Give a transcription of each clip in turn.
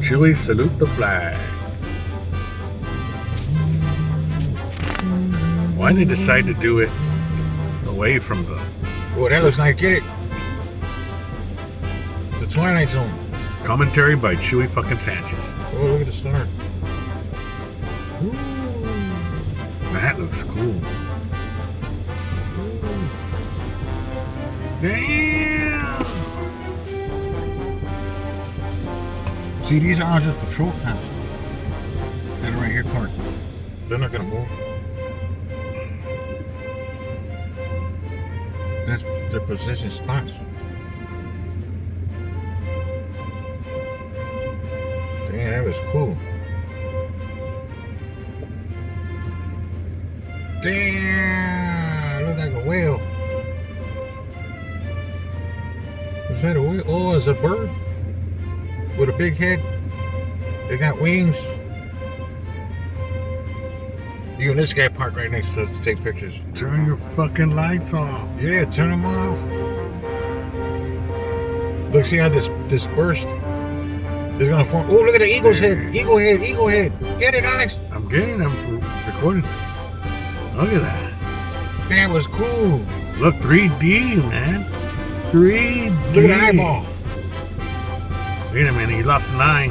Chewie salute the flag. Why they decide to do it away from the... Oh, that looks like, get it. The Twilight Zone. Commentary by Chewie fucking Sanchez. Oh, look at the star. Ooh. That looks cool. Damn! See, these are all just patrol cops. They're right here, parked. They're not gonna move. That's their position spots. Damn, that was cool. Damn, look like a whale. Is that a whale? Oh, it's a bird with a big head. They got wings. You and this guy parked right next to us to take pictures. Turn your fucking lights off. Yeah, turn them off. Look, see how this dispersed? It's gonna form. Oh, look at the eagle's head. Eagle head, eagle head. Get it, Alex. I'm getting them for recording. Look at that. That was cool. Look, 3D, man. 3D. Look at the eyeball. Wait a minute, he lost an eye.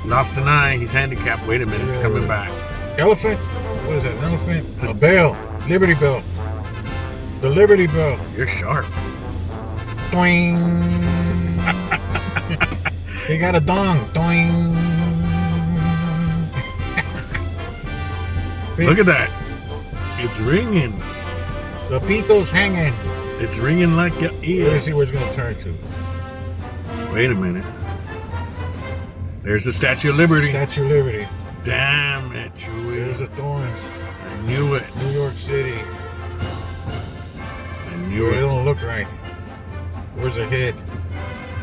Lost an eye. He's handicapped. Wait a minute, it's coming back. Elephant? What is that? An elephant? It's a bell. Liberty Bell. The Liberty Bell. You're sharp. Doing. He got a dong. Doing. Look at that. It's ringing. The pito's hanging. It's ringing like your ears. Let's see where it's going to turn to. Wait a minute. There's the Statue of Liberty. Statue of Liberty. Damn it, Chewie. There's the thorns. I knew it. New York City. I knew It it. don't look right. Where's the head?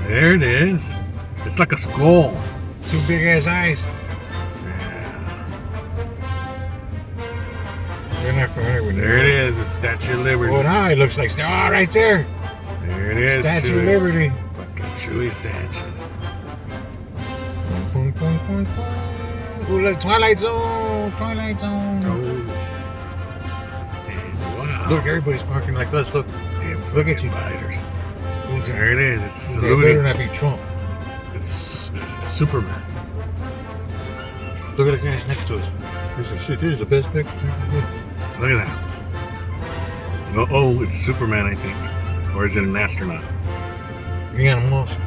There it is. It's like a skull. Two big ass eyes. Yeah. They're not familiar with There it is, the Statue of Liberty. Oh, now it looks like right there. There it is, Statue of Chewie. Liberty. Fucking Chewie Sanchez. Boom, boom, boom, boom. Ooh, look, Twilight Zone. Twilight Zone. Rose. And wow. Look, everybody's parking like us. Look. Look at you. Fighters. Who's There it is. It's They better saluting. not be Trump. It's Superman. Look at the guys next to us. This is shit. This is the best picture. Look at that. Oh, it's Superman, I think. Or is it an astronaut? Elon Musk.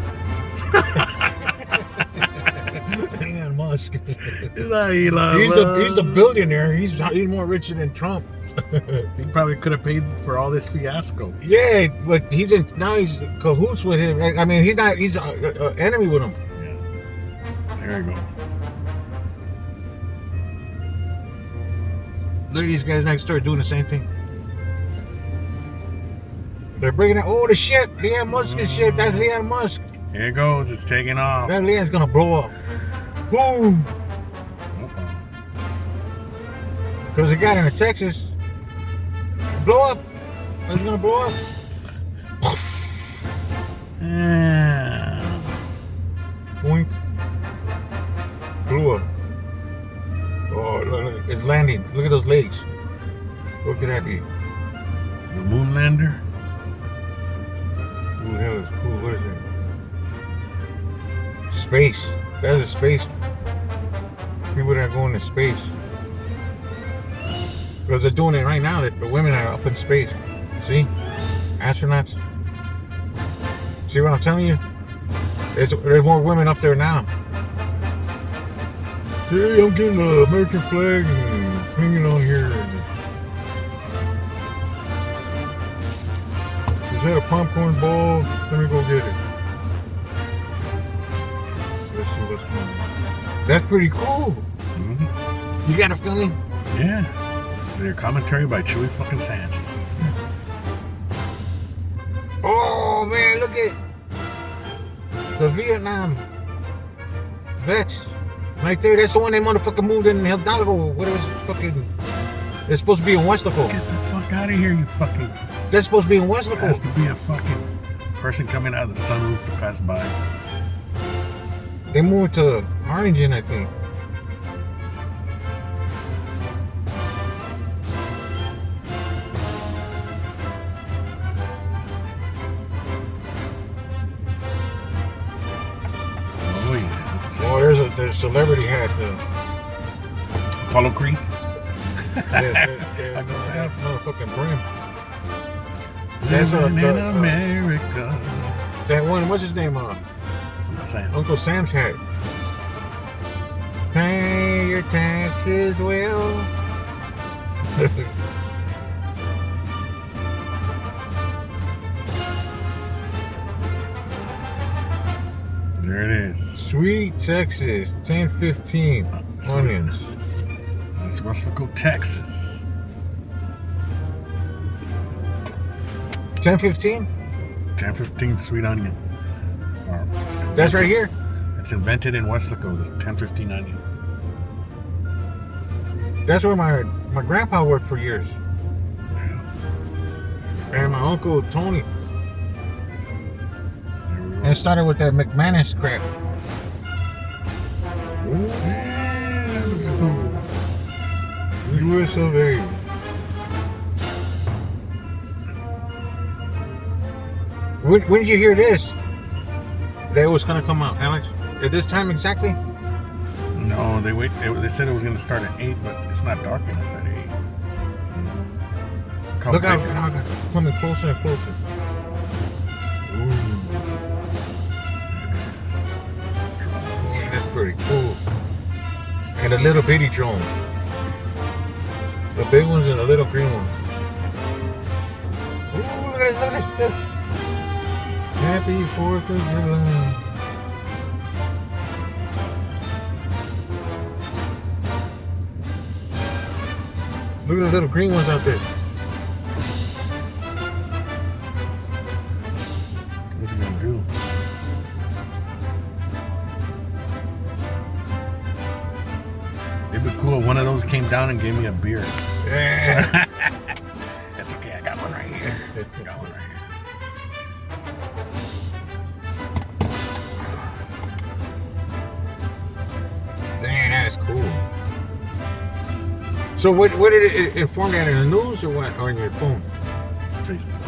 Elon Musk. It's not Elon He's Musk. the billionaire. He's more richer than Trump. He probably could have paid for all this fiasco. Yeah, but he's in cahoots with him. I mean, he's not. He's an enemy with him. Yeah. There you go. Look at these guys next door doing the same thing. They're bringing it. Oh, the shit. Elon Musk and shit. That's Elon Musk. Here it goes. It's taking off. That Elon's gonna blow up. Boom. Because it got into Texas. Blow up. It's gonna blow up. Yeah. Boink. Blew up. Oh, look, it's landing. Look at those legs. What could that be? The moon lander. Ooh, that was cool. What is that? Space. That is space. People that are going to space. Because they're doing it right now. The women are up in space. See? Astronauts. See what I'm telling you? There's more women up there now. Hey, I'm getting the American flag and hanging on here. Is that a popcorn ball? Let me go get it. Let's see what's going on. That's pretty cool. Mm-hmm. You got a feeling? Yeah. Their commentary by Chewie fucking Sanchez. Oh man, look at the Vietnam vets right there. That's the one they motherfucking moved in Hidalgo. What was fucking? They're supposed to be in Weslaco. Get the fuck out of here, you fucking. They're supposed to be in There Weslaco. has to be a fucking person coming out of the sunroof to pass by. They moved to Harlingen, I think. Oh yeah. Oh, there's a celebrity hat. Apollo Creed. Yeah, I can see it. motherfucking brim. That's Living in America. That one. What's his name? Sam. Uncle Sam's hat. Pay your taxes well. There it is. Sweet Texas, 1015 onions. It's Weslaco, Texas. 1015? 1015 sweet onion. That's right here. It's invented in Weslaco, this 1015 onion. That's where my grandpa worked for years. And my uncle Tony. And it started with that McManus crap. Ooh, yeah, that looks cool. US of A. When did you hear this? That it was gonna come out, Alex? At this time exactly? No, they said it was going to start at 8, but it's not dark enough at 8. Come Look out, take us. coming closer and closer. Ooh. Oh, that's pretty cool. And a little bitty drone. The big ones and the little green ones. Ooh, look at this, look. Happy 4th of July. Look at the little green ones out there. What's it gonna do? It'd be cool if one of those came down and gave me a beer. Yeah. That's okay, I got one right here. Got one right here. Dang, that's cool. So what did it inform that in the news or what? Or on your phone? Facebook.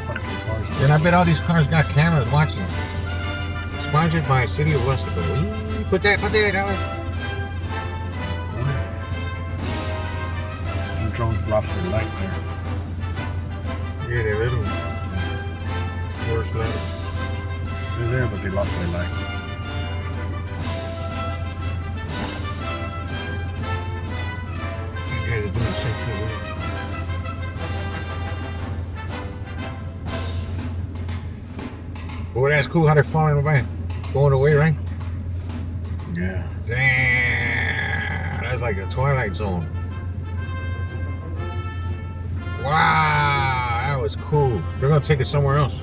Fucking cars. And I bet all these cars got cameras watching. Sponsored by City of Weslaco. Put that out. Some drones lost their light there. Yeah, they're little. Worst level. They're there, but they lost their light. Yeah, they're doing the same thing. Boy, that's cool how they're falling away. Going away, right? Yeah. Damn. That's like the Twilight Zone. Wow, that was cool. They're gonna take it somewhere else.